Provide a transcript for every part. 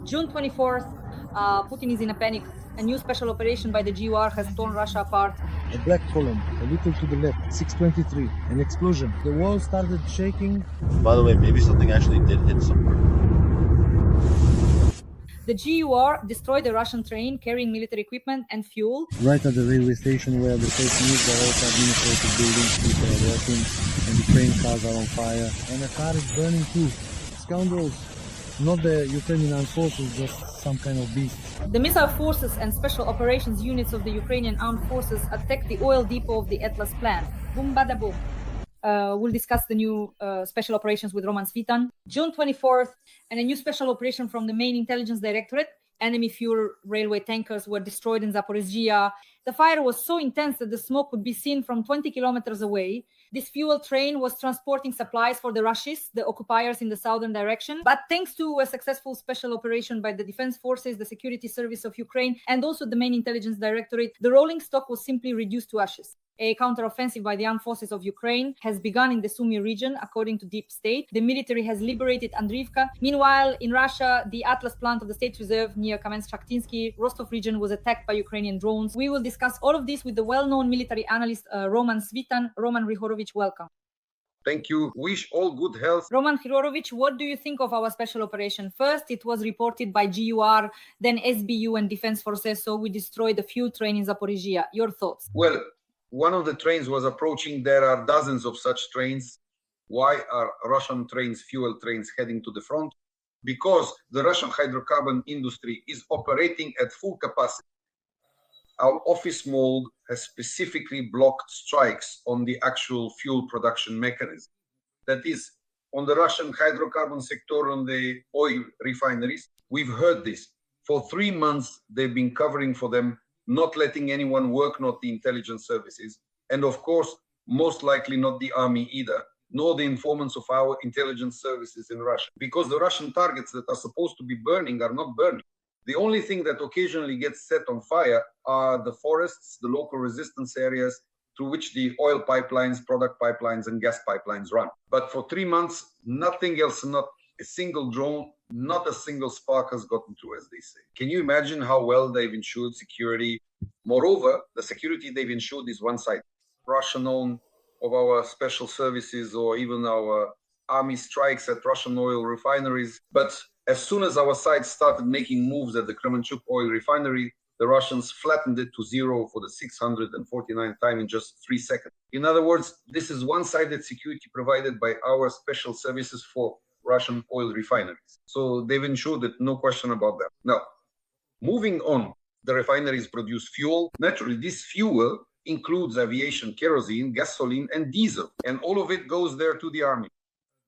June 24th, Putin is in a panic. A new special operation by the GUR has torn Russia apart. A black column, a little to the left, 623, an explosion. The wall started shaking. By the way, maybe something actually did hit somewhere. The GUR destroyed a Russian train carrying military equipment and fuel. Right at the railway station where the fake news, there are also administrative buildings, people are working, and the train cars are on fire. And a car is burning too. Scoundrels, not the Ukrainian armed forces, just some kind of beast. The missile forces and special operations units of the Ukrainian armed forces attacked the oil depot of the Atlas plant. Boom, bada boom. We'll discuss the new special operations with Roman Svitan. June 24th, and a new special operation from the main intelligence directorate. Enemy fuel railway tankers were destroyed in Zaporizhzhia. The fire was so intense that the smoke could be seen from 20 kilometers away. This fuel train was transporting supplies for the Russians, the occupiers in the southern direction. But thanks to a successful special operation by the Defense Forces, the Security Service of Ukraine, and also the main intelligence directorate, the rolling stock was simply reduced to ashes. A counteroffensive by the armed forces of Ukraine has begun in the Sumy region, according to Deep State. The military has liberated Andriivka. Meanwhile, in Russia, the Atlas plant of the State Reserve near Kamensk-Shakhtinsky, Rostov region, was attacked by Ukrainian drones. We will discuss all of this with the well-known military analyst Roman Svitan. Roman Hryhorovich, welcome. Thank you. Wish all good health. Roman Hryhorovich, what do you think of our special operation? First, it was reported by GUR, then SBU and Defense Forces, so we destroyed a fuel train in Zaporizhzhia. Your thoughts? Well, one of the trains was approaching. There are dozens of such trains. Why are Russian trains, fuel trains, heading to the front? Because the Russian hydrocarbon industry is operating at full capacity. Our office mold has specifically blocked strikes on the actual fuel production mechanism. That is, on the Russian hydrocarbon sector, on the oil refineries, we've heard this. For 3 months, they've been covering for them, not letting anyone work, not the intelligence services, and of course, most likely not the army either, nor the informants of our intelligence services in Russia, because the Russian targets that are supposed to be burning are not burning. The only thing that occasionally gets set on fire are the forests, the local resistance areas through which the oil pipelines, product pipelines, and gas pipelines run. But for 3 months, nothing else, not a single drone, not a single spark has gotten through, as they say. Can you imagine how well they've ensured security? Moreover, the security they've ensured is one side. Russian own of our special services or even our army strikes at Russian oil refineries. But as soon as our side started making moves at the Kremenchuk oil refinery, the Russians flattened it to zero for the 649th time in just 3 seconds. In other words, this is one-sided security provided by our special services for Russian oil refineries. So they've ensured it, no question about that. Now, moving on, the refineries produce fuel. Naturally, this fuel includes aviation kerosene, gasoline, and diesel. And all of it goes there to the army.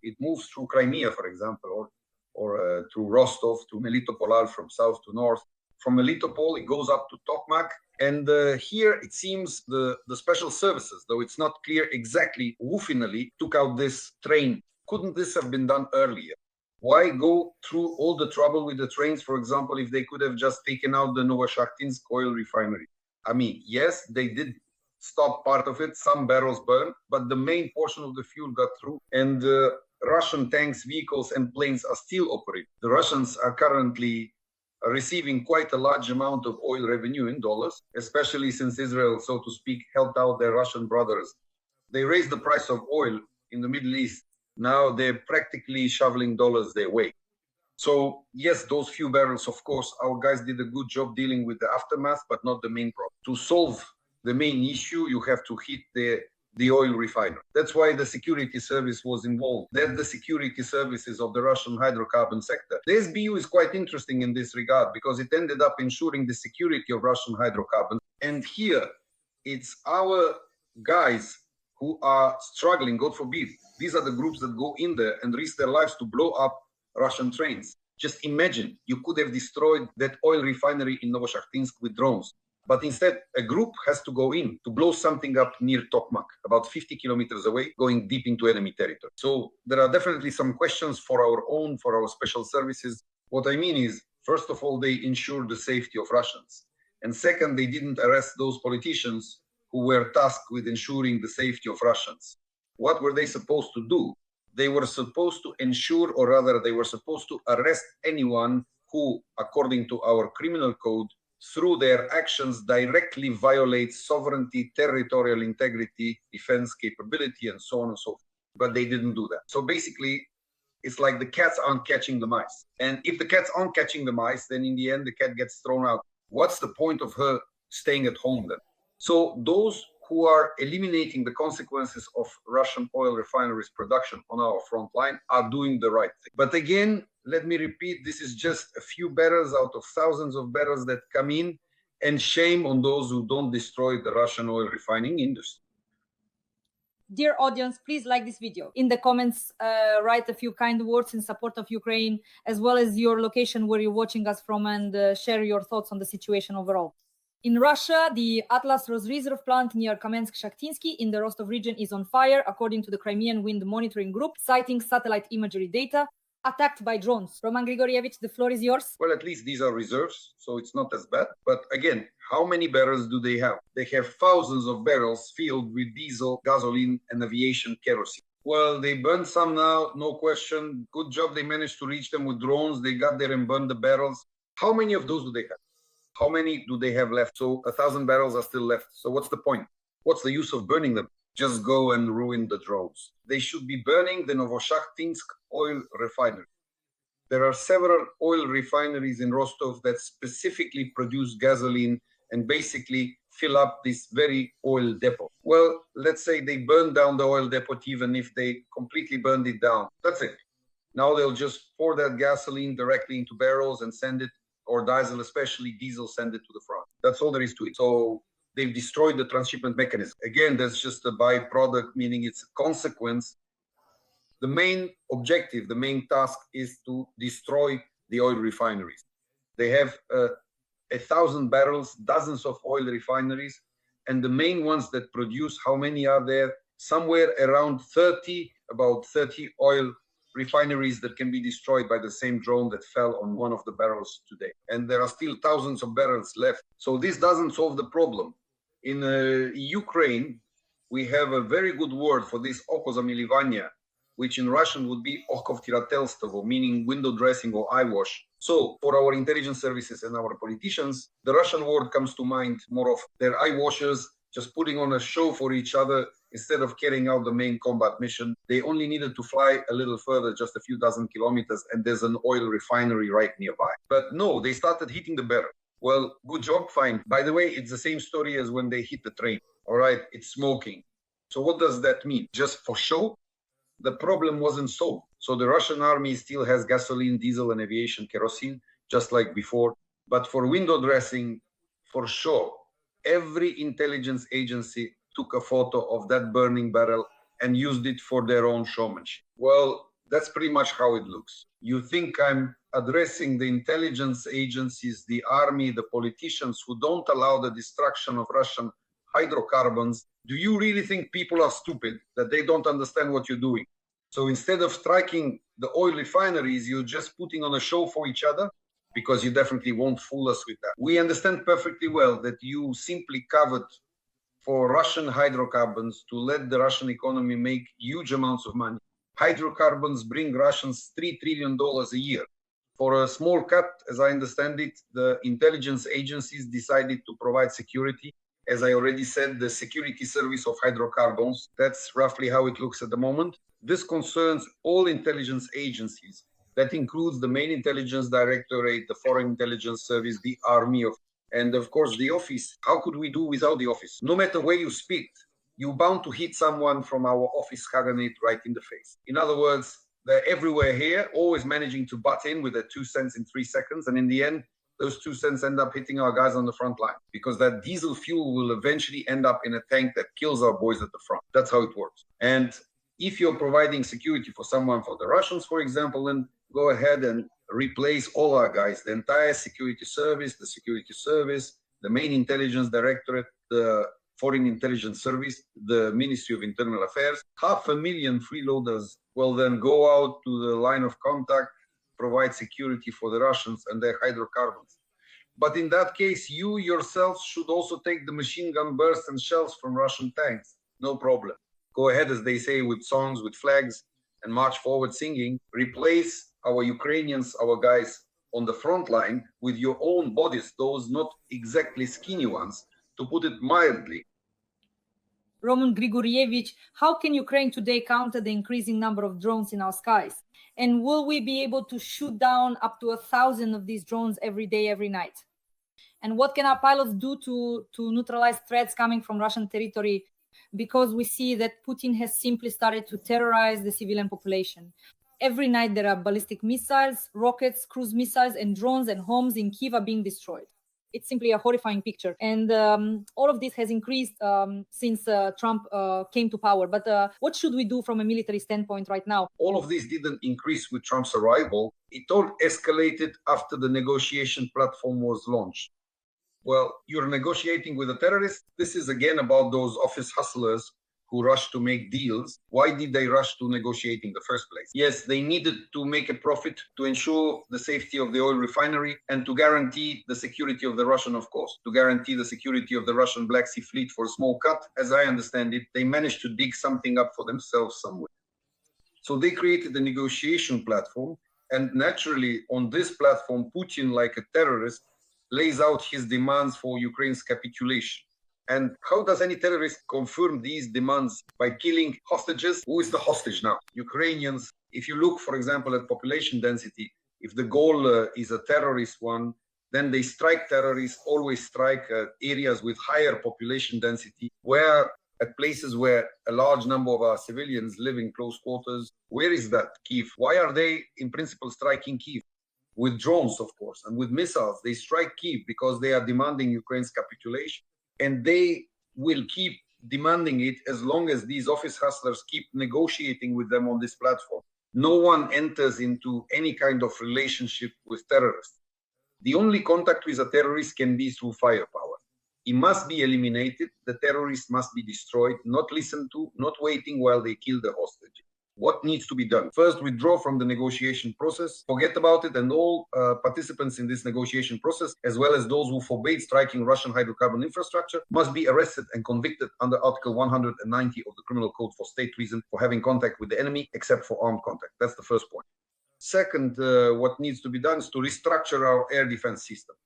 It moves through Crimea, for example, or through Rostov to Melitopol from south to north. From Melitopol, it goes up to Tokmak. And here, it seems the special services, though it's not clear exactly who finally took out this train. Couldn't this have been done earlier? Why go through all the trouble with the trains, for example, if they could have just taken out the Novoshakhtinsk oil refinery? I mean, yes, they did stop part of it, some barrels burned, but the main portion of the fuel got through, and Russian tanks, vehicles, and planes are still operating. The Russians are currently receiving quite a large amount of oil revenue in dollars, especially since Israel, so to speak, helped out their Russian brothers. They raised the price of oil in the Middle East. Now they're practically shoveling dollars their way. So yes, those few barrels, of course, our guys did a good job dealing with the aftermath, but not the main problem. To solve the main issue, you have to hit the oil refinery. That's why the security service was involved. That's the security services of the Russian hydrocarbon sector. The SBU is quite interesting in this regard because it ended up ensuring the security of Russian hydrocarbons. And here, it's our guys who are struggling, God forbid. These are the groups that go in there and risk their lives to blow up Russian trains. Just imagine, you could have destroyed that oil refinery in Novoshakhtinsk with drones. But instead, a group has to go in to blow something up near Tokmak, about 50 kilometers away, going deep into enemy territory. So there are definitely some questions for our special services. What I mean is, first of all, they ensure the safety of Russians. And second, they didn't arrest those politicians who were tasked with ensuring the safety of Russians. What were they supposed to do? They were supposed to ensure, or rather, they were supposed to arrest anyone who, according to our criminal code, through their actions directly violate sovereignty, territorial integrity, defense capability, and so on and so forth. But they didn't do that. So basically, it's like the cats aren't catching the mice. And if the cats aren't catching the mice, then in the end, the cat gets thrown out. What's the point of her staying at home then? So those who are eliminating the consequences of Russian oil refineries production on our front line are doing the right thing. But again, let me repeat, this is just a few barrels out of thousands of barrels that come in, and shame on those who don't destroy the Russian oil refining industry. Dear audience, please like this video. In the comments, write a few kind words in support of Ukraine, as well as your location where you're watching us from, and share your thoughts on the situation overall. In Russia, the Atlas Reserve plant near Kamensk-Shakhtinsky in the Rostov region is on fire, according to the Crimean Wind Monitoring Group, citing satellite imagery data, attacked by drones. Roman Grigorievich, the floor is yours. Well, at least these are reserves, so it's not as bad. But again, how many barrels do they have? They have thousands of barrels filled with diesel, gasoline, and aviation kerosene. Well, they burned some now, no question. Good job they managed to reach them with drones. They got there and burned the barrels. How many of those do they have? How many do they have left? So 1,000 barrels are still left. So what's the point? What's the use of burning them? Just go and ruin the drones. They should be burning the Novoshakhtinsk oil refinery. There are several oil refineries in Rostov that specifically produce gasoline and basically fill up this very oil depot. Well, let's say they burn down the oil depot, even if they completely burned it down. That's it. Now they'll just pour that gasoline directly into barrels and send it, or diesel, especially diesel, send it to the front. That's all there is to it. So they've destroyed the transshipment mechanism. Again, that's just a byproduct, meaning it's a consequence. The main objective, the main task is to destroy the oil refineries. They have 1,000 barrels, dozens of oil refineries, and the main ones that produce, how many are there? Somewhere around 30, about 30 oil refineries that can be destroyed by the same drone that fell on one of the barrels today. And there are still thousands of barrels left. So this doesn't solve the problem. In Ukraine, we have a very good word for this oko zamilivania, which in Russian would be oko vtiratelstvo, meaning window dressing or eyewash. So for our intelligence services and our politicians, the Russian word comes to mind more of their eyewashers, just putting on a show for each other instead of carrying out the main combat mission. They only needed to fly a little further, just a few dozen kilometers, and there's an oil refinery right nearby. But no, they started hitting the barrel. Well, good job, fine. By the way, it's the same story as when they hit the train. All right, it's smoking. So what does that mean? Just for show? The problem wasn't solved. So the Russian army still has gasoline, diesel, and aviation kerosene, just like before. But for window dressing, for sure, every intelligence agency took a photo of that burning barrel and used it for their own showmanship. Well, that's pretty much how it looks. You think I'm addressing the intelligence agencies, the army, the politicians who don't allow the destruction of Russian hydrocarbons? Do you really think people are stupid, that they don't understand what you're doing? So instead of striking the oil refineries, you're just putting on a show for each other, because you definitely won't fool us with that. We understand perfectly well that you simply covered for Russian hydrocarbons to let the Russian economy make huge amounts of money. Hydrocarbons bring Russians $3 trillion a year. For a small cut, as I understand it, the intelligence agencies decided to provide security. As I already said, the security service of hydrocarbons, that's roughly how it looks at the moment. This concerns all intelligence agencies. That includes the main intelligence directorate, the foreign intelligence service, the army, and of course the office. How could we do without the office? No matter where you speak, you're bound to hit someone from our office Khaganate right in the face. In other words, they're everywhere here, always managing to butt in with their 2 cents in 3 seconds. And in the end, those 2 cents end up hitting our guys on the front line, because that diesel fuel will eventually end up in a tank that kills our boys at the front. That's how it works. And if you're providing security for someone, for the Russians, for example, then go ahead and replace all our guys, the entire security service, the main intelligence directorate, the foreign intelligence service, the Ministry of Internal Affairs. 500,000 freeloaders will then go out to the line of contact, provide security for the Russians and their hydrocarbons. But in that case, you yourselves should also take the machine gun bursts and shells from Russian tanks. No problem. Go ahead, as they say, with songs, with flags, and march forward singing. Replace our Ukrainians, our guys, on the front line with your own bodies, those not exactly skinny ones, to put it mildly. Roman Grigorievich, how can Ukraine today counter the increasing number of drones in our skies? And will we be able to shoot down up to 1,000 of these drones every day, every night? And what can our pilots do to neutralize threats coming from Russian territory? Because we see that Putin has simply started to terrorize the civilian population. Every night there are ballistic missiles, rockets, cruise missiles, and drones, and homes in Kyiv are being destroyed. It's simply a horrifying picture. And all of this has increased since Trump came to power. But what should we do from a military standpoint right now? All of this didn't increase with Trump's arrival. It all escalated after the negotiation platform was launched. Well, you're negotiating with a terrorist. This is again about those office hustlers who rushed to make deals. Why did they rush to negotiate in the first place? Yes, they needed to make a profit to ensure the safety of the oil refinery and to guarantee the security of the Russian, of course, to guarantee the security of the Russian Black Sea Fleet for a small cut. As I understand it, they managed to dig something up for themselves somewhere. So they created a negotiation platform. And naturally, on this platform, Putin, like a terrorist, lays out his demands for Ukraine's capitulation. And how does any terrorist confirm these demands? By killing hostages? Who is the hostage now? Ukrainians. If you look, for example, at population density, if the goal is a terrorist one, then they strike terrorists, always strike areas with higher population density, where at places where a large number of our civilians live in close quarters. Where is that? Kyiv. Why are they, in principle, striking Kyiv? With drones, of course, and with missiles. They strike Kyiv because they are demanding Ukraine's capitulation. And they will keep demanding it as long as these office hustlers keep negotiating with them on this platform. No one enters into any kind of relationship with terrorists. The only contact with a terrorist can be through firepower. He must be eliminated. The terrorist must be destroyed, not listened to, not waiting while they kill the hostage. What needs to be done? First, withdraw from the negotiation process, forget about it, and all participants in this negotiation process, as well as those who forbade striking Russian hydrocarbon infrastructure, must be arrested and convicted under Article 190 of the Criminal Code for state treason for having contact with the enemy, except for armed contact. That's the first point. Second, what needs to be done is to restructure our air defense system.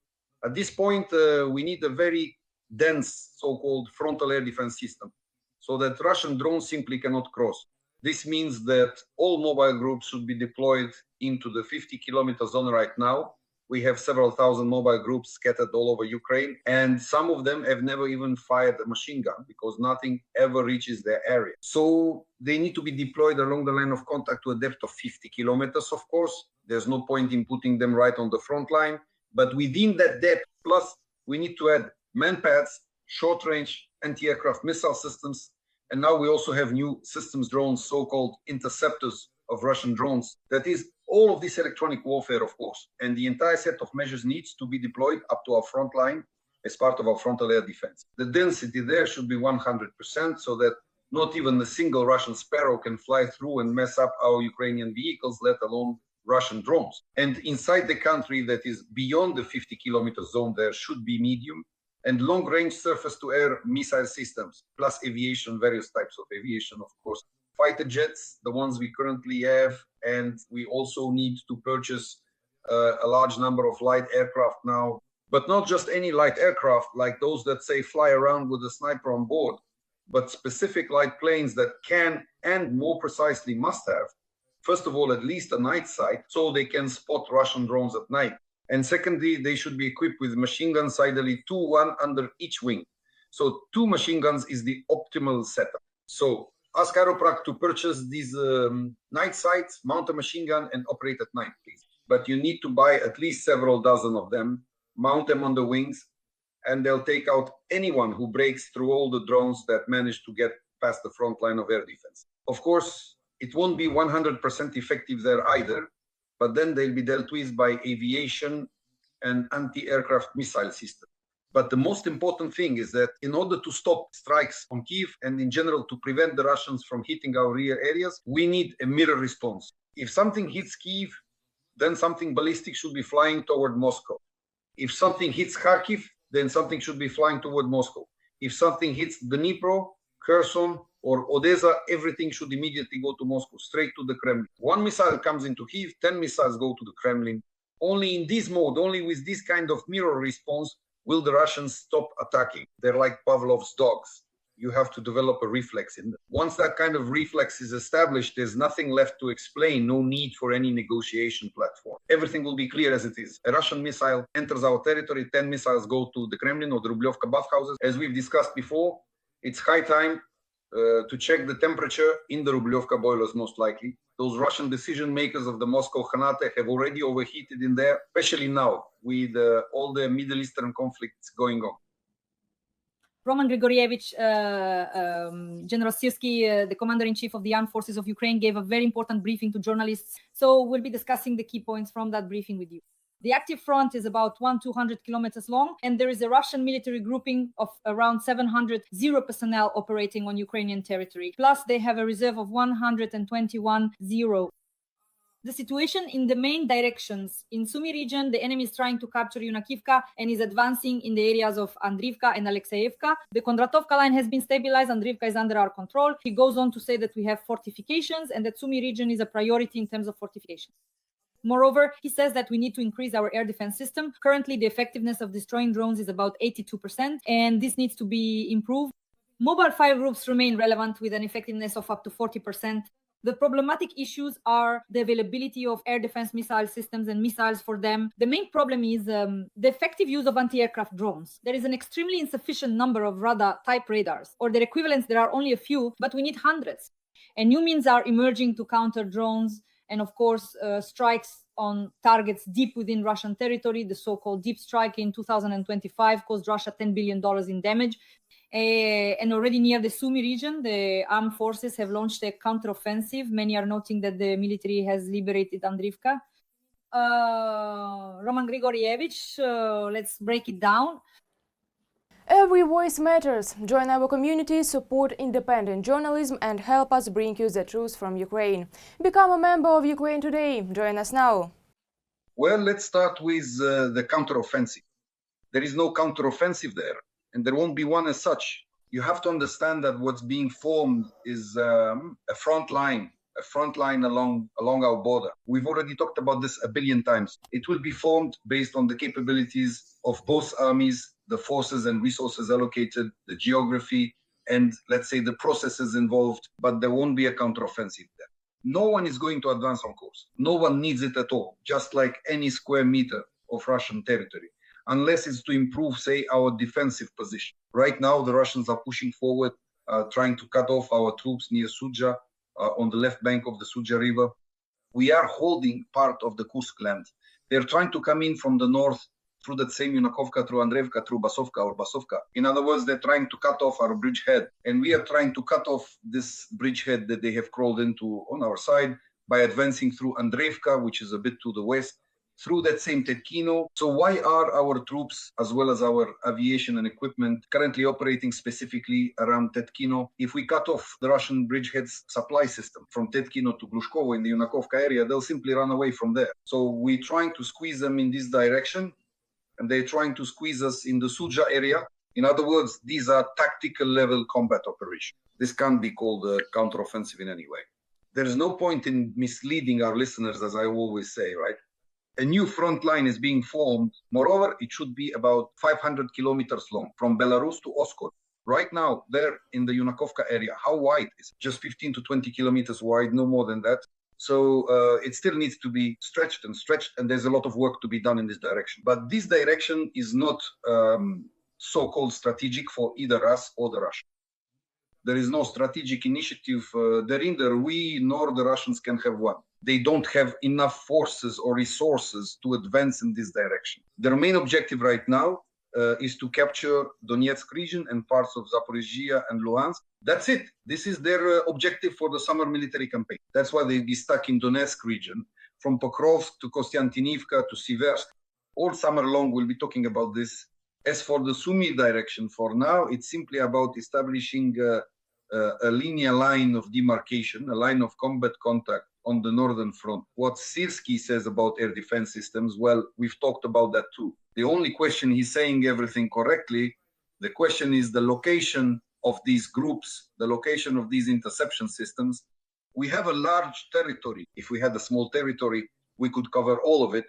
At this point, we need a very dense, so-called frontal air defense system, so that Russian drones simply cannot cross. This means that all mobile groups should be deployed into the 50-kilometer zone right now. We have several thousand mobile groups scattered all over Ukraine, and some of them have never even fired a machine gun because nothing ever reaches their area. So they need to be deployed along the line of contact to a depth of 50 kilometers, of course. There's no point in putting them right on the front line. But within that depth, plus we need to add manpads, short-range anti-aircraft missile systems, and now we also have new systems drones, so-called interceptors of Russian drones. That is all of this electronic warfare, of course. And the entire set of measures needs to be deployed up to our front line as part of our frontal air defense. The density there should be 100% so that not even a single Russian Sparrow can fly through and mess up our Ukrainian vehicles, let alone Russian drones. And inside the country that is beyond the 50-kilometer zone, there should be medium and long-range surface-to-air missile systems, plus aviation, various types of aviation, of course. Fighter jets, the ones we currently have, and we also need to purchase a large number of light aircraft now, but not just any light aircraft like those that say fly around with a sniper on board, but specific light planes that can, and more precisely must have, first of all, at least a night sight so they can spot Russian drones at night. And secondly, they should be equipped with machine guns, ideally 2, 1 under each wing. So 2 machine guns is the optimal setup. So ask Aeroprac to purchase these night sights, mount a machine gun, and operate at night, please. But you need to buy at least several dozen of them, mount them on the wings, and they'll take out anyone who breaks through all the drones that manage to get past the front line of air defense. Of course, it won't be 100% effective there either, but then they'll be dealt with by aviation and anti-aircraft missile system. But the most important thing is that in order to stop strikes on Kyiv and in general to prevent the Russians from hitting our rear areas, we need a mirror response. If something hits Kyiv, then something ballistic should be flying toward Moscow. If something hits Kharkiv, then something should be flying toward Moscow. If something hits Dnipro, Kherson, or Odessa, everything should immediately go to Moscow, straight to the Kremlin. One missile comes into Kyiv, 10 missiles go to the Kremlin. Only in this mode, only with this kind of mirror response, will the Russians stop attacking. They're like Pavlov's dogs. You have to develop a reflex in them. Once that kind of reflex is established, there's nothing left to explain, no need for any negotiation platform. Everything will be clear as it is. A Russian missile enters our territory, 10 missiles go to the Kremlin or the Rublyovka bathhouses. As we've discussed before, it's high time to check the temperature in the Rublyovka boilers, most likely. Those Russian decision makers of the Moscow Khanate have already overheated in there, especially now with all the Middle Eastern conflicts going on. Roman Grigorievich, General Syrskyi, the commander-in-chief of the armed forces of Ukraine, gave a very important briefing to journalists. So we'll be discussing the key points from that briefing with you. The active front is about 200 kilometers long, and there is a Russian military grouping of around 700 zero personnel operating on Ukrainian territory. Plus, they have a reserve of 121 zero. The situation in the main directions. In Sumy region, the enemy is trying to capture Yunakivka and is advancing in the areas of Andriivka and Alexeyevka. The Kondratovka line has been stabilized. Andriivka is under our control. He goes on to say that we have fortifications and that Sumy region is a priority in terms of fortifications. Moreover, he says that we need to increase our air defense system. Currently, the effectiveness of destroying drones is about 82%, and this needs to be improved. Mobile fire groups remain relevant with an effectiveness of up to 40%. The problematic issues are the availability of air defense missile systems and missiles for them. The main problem is the effective use of anti-aircraft drones. There is an extremely insufficient number of radar-type radars, or their equivalents, there are only a few, but we need hundreds. And new means are emerging to counter drones, and of course, strikes on targets deep within Russian territory. The so-called deep strike in 2025 caused Russia $10 billion in damage. And already near the Sumy region, the armed forces have launched a counteroffensive. Many are noting that the military has liberated Andriivka. Roman Grigorievich, let's break it down. Every voice matters. Join our community, support independent journalism and help us bring you the truth from Ukraine. Become a member of Ukraine Today. Join us now. Well, let's start with the counteroffensive. There is no counteroffensive there, and there won't be one as such. You have to understand that what's being formed is a front line along our border. We've already talked about this a billion times. It will be formed based on the capabilities of both armies, the forces and resources allocated, the geography, and let's say the processes involved, but there won't be a counteroffensive there. No one is going to advance on course. No one needs it at all, just like any square meter of Russian territory, unless it's to improve, say, our defensive position. Right now, the Russians are pushing forward, trying to cut off our troops near Sudzha, on the left bank of the Sudzha River. We are holding part of the Kursk land. They're trying to come in from the north through that same Yunakovka, through Andreevka, through Basovka. In other words, they're trying to cut off our bridgehead. And we are trying to cut off this bridgehead that they have crawled into on our side by advancing through Andreevka, which is a bit to the west, through that same Tetkino. So why are our troops, as well as our aviation and equipment, currently operating specifically around Tetkino? If we cut off the Russian bridgehead's supply system from Tetkino to Glushkovo in the Yunakovka area, they'll simply run away from there. So we're trying to squeeze them in this direction, and they're trying to squeeze us in the Sudzha area. In other words, these are tactical level combat operations. This can't be called a counteroffensive in any way. There's no point in misleading our listeners, as I always say, right? A new front line is being formed. Moreover, it should be about 500 kilometers long from Belarus to Oskol. Right now, there in the Yunakovka area, how wide is it? Just 15 to 20 kilometers wide, no more than that. So it still needs to be stretched, and there's a lot of work to be done in this direction. But this direction is not so-called strategic for either us or the Russians. There is no strategic initiative. Neither we nor the Russians can have one. They don't have enough forces or resources to advance in this direction. Their main objective right now is to capture Donetsk region and parts of Zaporizhia and Luhansk. That's it. This is their objective for the summer military campaign. That's why they'll be stuck in Donetsk region, from Pokrovsk to Kostiantynivka to Siversk. All summer long, we'll be talking about this. As for the Sumy direction, for now, it's simply about establishing a linear line of demarcation, a line of combat contact on the northern front. What Syrskyi says about air defense systems, well, we've talked about that too. The only question, he's saying everything correctly, the question is the location of these groups, the location of these interception systems. We have a large territory. If we had a small territory, we could cover all of it.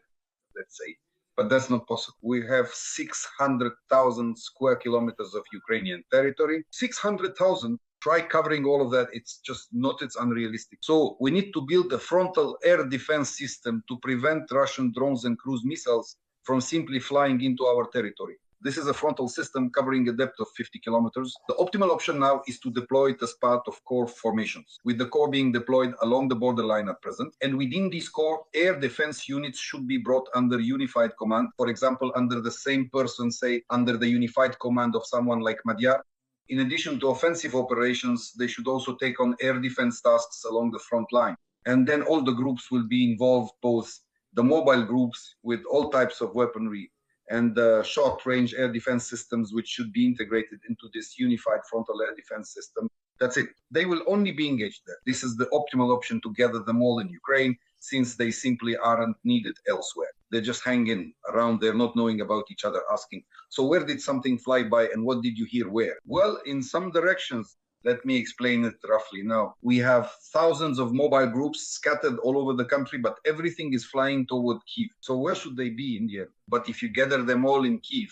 let's say. But that's not possible. We have 600,000 square kilometers of Ukrainian territory. 600,000, try covering all of that. It's just not, it's unrealistic. So we need to build a frontal air defense system to prevent Russian drones and cruise missiles from simply flying into our territory. This is a frontal system covering a depth of 50 kilometers. The optimal option now is to deploy it as part of core formations, with the core being deployed along the borderline at present. And within these core, air defense units should be brought under unified command, for example, under the same person, say, under the unified command of someone like Magyar. In addition to offensive operations, they should also take on air defense tasks along the front line. And then all the groups will be involved, both the mobile groups with all types of weaponry and short-range air defense systems, which should be integrated into this unified frontal air defense system. That's it. They will only be engaged there. This is the optimal option to gather them all in Ukraine, since they simply aren't needed elsewhere. They just hang in around there, not knowing about each other, asking, so where did something fly by and what did you hear where? Well, in some directions. Let me explain it roughly now. We have thousands of mobile groups scattered all over the country, but everything is flying toward Kyiv. So where should they be in the end? But if you gather them all in Kyiv,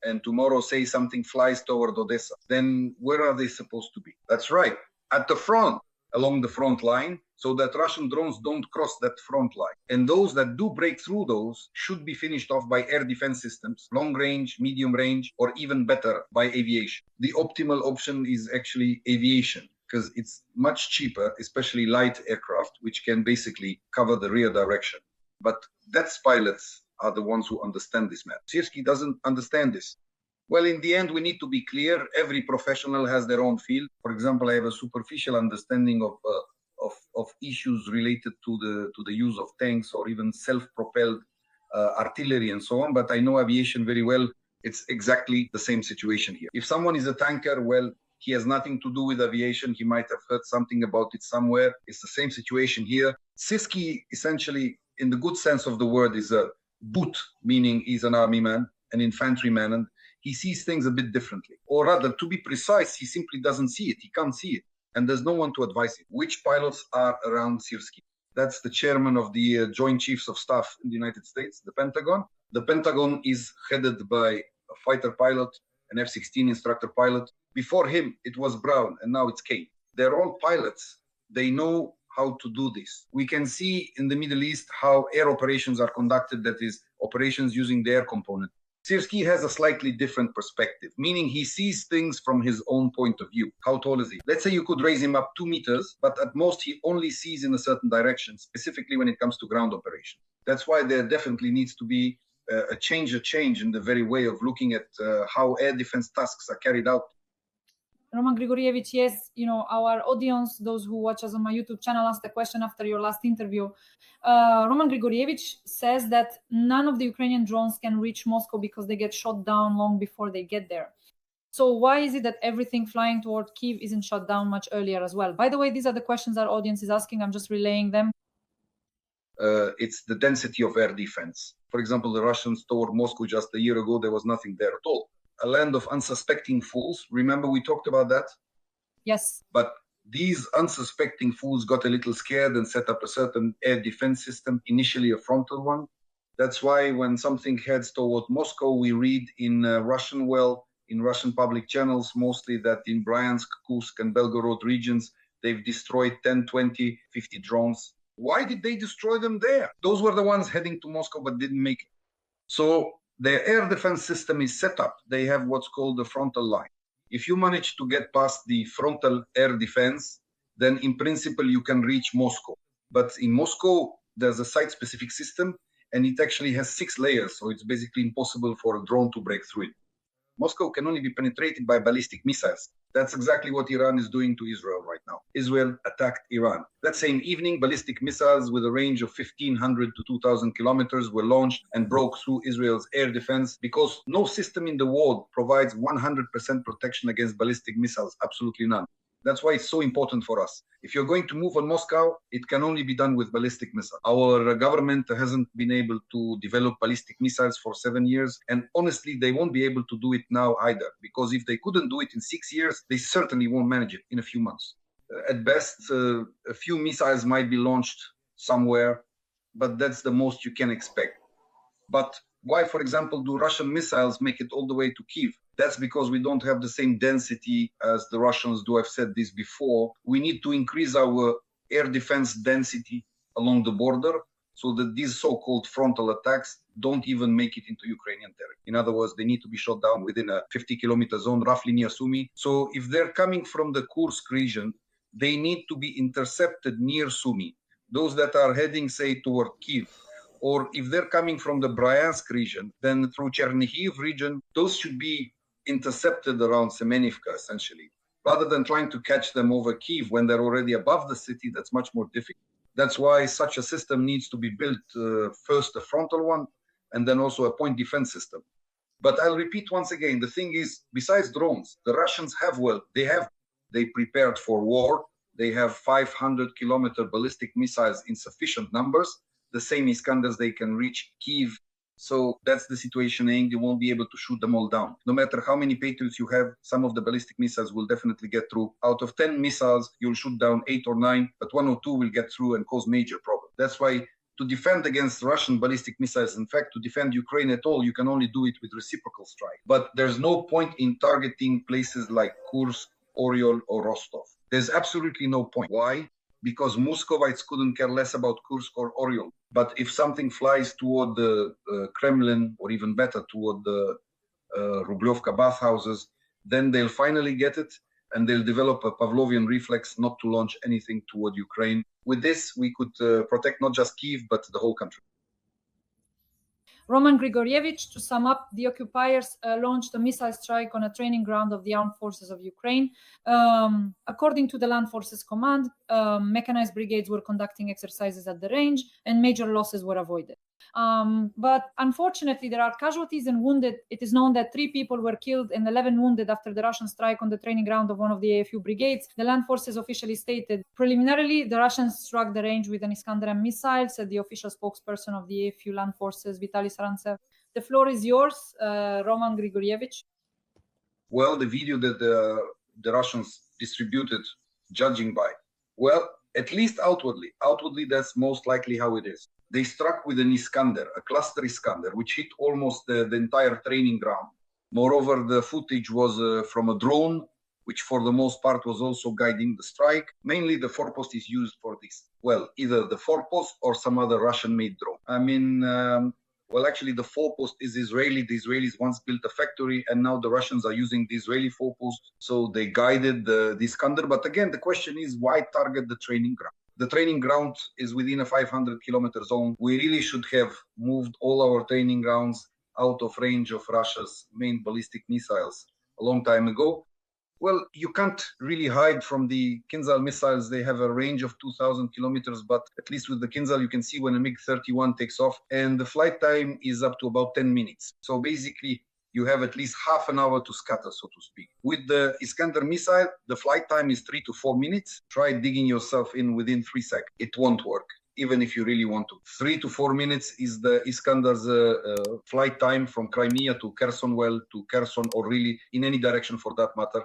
and tomorrow say something flies toward Odessa, then where are they supposed to be? That's right, at the front, along the front line, so that Russian drones don't cross that front line. And those that do break through those should be finished off by air defense systems, long range, medium range, or even better, by aviation. The optimal option is actually aviation, because it's much cheaper, especially light aircraft, which can basically cover the rear direction. But that's pilots are the ones who understand this matter. Syrskyi doesn't understand this. Well, in the end, we need to be clear. Every professional has their own field. For example, I have a superficial understanding of issues related to the use of tanks or even self-propelled artillery and so on. But I know aviation very well. It's exactly the same situation here. If someone is a tanker, well, he has nothing to do with aviation. He might have heard something about it somewhere. It's the same situation here. Syrskyi, essentially, in the good sense of the word, is a boot, meaning he's an army man, an infantryman, and he sees things a bit differently. Or rather, to be precise, he simply doesn't see it. He can't see it. And there's no one to advise him. Which pilots are around Syrskyi? That's the chairman of the Joint Chiefs of Staff in the United States, the Pentagon. The Pentagon is headed by a fighter pilot, an F-16 instructor pilot. Before him, it was Brown, and now it's Kane. They're all pilots. They know how to do this. We can see in the Middle East how air operations are conducted, that is, operations using the air component. Syrskyi has a slightly different perspective, meaning he sees things from his own point of view. How tall is he? Let's say you could raise him up 2 meters, but at most he only sees in a certain direction, specifically when it comes to ground operation. That's why there definitely needs to be a change in the very way of looking at how air defense tasks are carried out. Roman Grigorievich, yes, our audience, those who watch us on my YouTube channel, asked a question after your last interview. Roman Grigorievich says that none of the Ukrainian drones can reach Moscow because they get shot down long before they get there. So why is it that everything flying toward Kyiv isn't shot down much earlier as well? By the way, these are the questions our audience is asking. I'm just relaying them. It's the density of air defense. For example, the Russians toward Moscow just a year ago, there was nothing there at all. A land of unsuspecting fools. Remember we talked about that? Yes. But these unsuspecting fools got a little scared and set up a certain air defense system, initially a frontal one. That's why when something heads toward Moscow, we read in Russian public channels, mostly that in Bryansk, Kursk, and Belgorod regions, they've destroyed 10, 20, 50 drones. Why did they destroy them there? Those were the ones heading to Moscow but didn't make it. So their air defense system is set up. They have what's called the frontal line. If you manage to get past the frontal air defense, then in principle you can reach Moscow. But in Moscow, there's a site-specific system, and it actually has 6 layers, so it's basically impossible for a drone to break through it. Moscow can only be penetrated by ballistic missiles. That's exactly what Iran is doing to Israel right now. Israel attacked Iran. That same evening, ballistic missiles with a range of 1,500 to 2,000 kilometers were launched and broke through Israel's air defense, because no system in the world provides 100% protection against ballistic missiles, absolutely none. That's why it's so important for us. If you're going to move on Moscow, it can only be done with ballistic missiles. Our government hasn't been able to develop ballistic missiles for 7 years. And honestly, they won't be able to do it now either, because if they couldn't do it in 6 years, they certainly won't manage it in a few months. At best, a few missiles might be launched somewhere, but that's the most you can expect. But why, for example, do Russian missiles make it all the way to Kyiv? That's because we don't have the same density as the Russians do. I've said this before. We need to increase our air defense density along the border so that these so-called frontal attacks don't even make it into Ukrainian territory. In other words, they need to be shot down within a 50-kilometer zone, roughly near Sumy. So if they're coming from the Kursk region, they need to be intercepted near Sumy. Those that are heading, say, toward Kyiv, or if they're coming from the Bryansk region, then through Chernihiv region, those should be intercepted around Semenivka, essentially. Rather than trying to catch them over Kyiv when they're already above the city, that's much more difficult. That's why such a system needs to be built, first a frontal one, and then also a point defense system. But I'll repeat once again, the thing is, besides drones, the Russians they prepared for war. They have 500-kilometer ballistic missiles in sufficient numbers. The same Iskanders, they can reach Kyiv. So that's the situation, and they won't be able to shoot them all down. No matter how many Patriots you have, some of the ballistic missiles will definitely get through. Out of 10 missiles, you'll shoot down 8 or 9, but 1 or 2 will get through and cause major problems. That's why to defend against Russian ballistic missiles, in fact, to defend Ukraine at all, you can only do it with reciprocal strike. But there's no point in targeting places like Kursk, Oryol, or Rostov. There's absolutely no point. Why? Because Muscovites couldn't care less about Kursk or Oryol. But if something flies toward the Kremlin, or even better, toward the Rublyovka bathhouses, then they'll finally get it, and they'll develop a Pavlovian reflex not to launch anything toward Ukraine. With this, we could protect not just Kyiv, but the whole country. Roman Grigorievich, to sum up, the occupiers launched a missile strike on a training ground of the armed forces of Ukraine. According to the Land Forces Command, mechanized brigades were conducting exercises at the range and major losses were avoided. But unfortunately, there are casualties and wounded. It is known that 3 people were killed and 11 wounded after the Russian strike on the training ground of one of the AFU brigades. The Land Forces officially stated, preliminarily, the Russians struck the range with an Iskander-M missile, said the official spokesperson of the AFU Land Forces, Vitaly Sarantsev. The floor is yours, Roman Grigorievich. Well, the video that the Russians distributed, judging by, well, at least outwardly, that's most likely how it is. They struck with an Iskander, a cluster Iskander, which hit almost the entire training ground. Moreover, the footage was from a drone, which for the most part was also guiding the strike. Mainly the forepost is used for this. Well, either the forepost or some other Russian-made drone. I mean, well, actually, the forepost is Israeli. The Israelis once built a factory, and now the Russians are using the Israeli forepost. So they guided the Iskander. But again, the question is, why target the training ground? The training ground is within a 500-kilometer zone. We really should have moved all our training grounds out of range of Russia's main ballistic missiles a long time ago. Well, you can't really hide from the Kinzhal missiles. They have a range of 2,000 kilometers, but at least with the Kinzhal, you can see when a MiG-31 takes off, and the flight time is up to about 10 minutes. So basically, you have at least half an hour to scatter, so to speak. With the Iskander missile, the flight time is 3 to 4 minutes. Try digging yourself in within 3 seconds. It won't work, even if you really want to. 3 to 4 minutes is the Iskander's flight time from Crimea to Kherson, well, to Kherson, or really in any direction for that matter.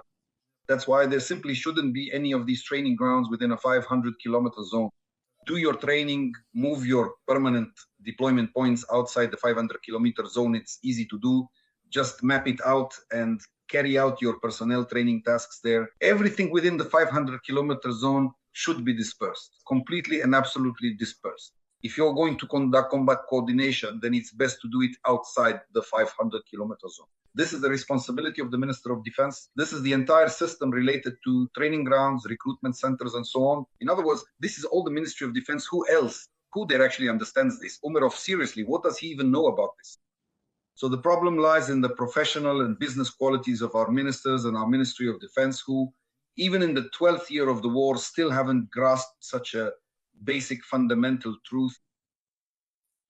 That's why there simply shouldn't be any of these training grounds within a 500-kilometer zone. Do your training, move your permanent deployment points outside the 500-kilometer zone. It's easy to do. Just map it out and carry out your personnel training tasks there. Everything within the 500-kilometer zone should be dispersed, completely and absolutely dispersed. If you're going to conduct combat coordination, then it's best to do it outside the 500-kilometer zone. This is the responsibility of the Minister of Defense. This is the entire system related to training grounds, recruitment centers, and so on. In other words, this is all the Ministry of Defense. Who else? Who there actually understands this? Umerov, seriously, what does he even know about this? So the problem lies in the professional and business qualities of our ministers and our Ministry of Defense, who, even in the 12th year of the war, still haven't grasped such a basic fundamental truth.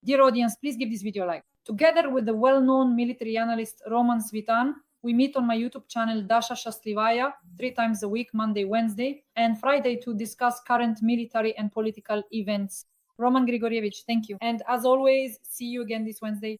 Dear audience, please give this video a like. Together with the well-known military analyst Roman Svitan, we meet on my YouTube channel Dasha 3 times a week, Monday, Wednesday, and Friday to discuss current military and political events. Roman Grigorievich, thank you. And as always, see you again this Wednesday.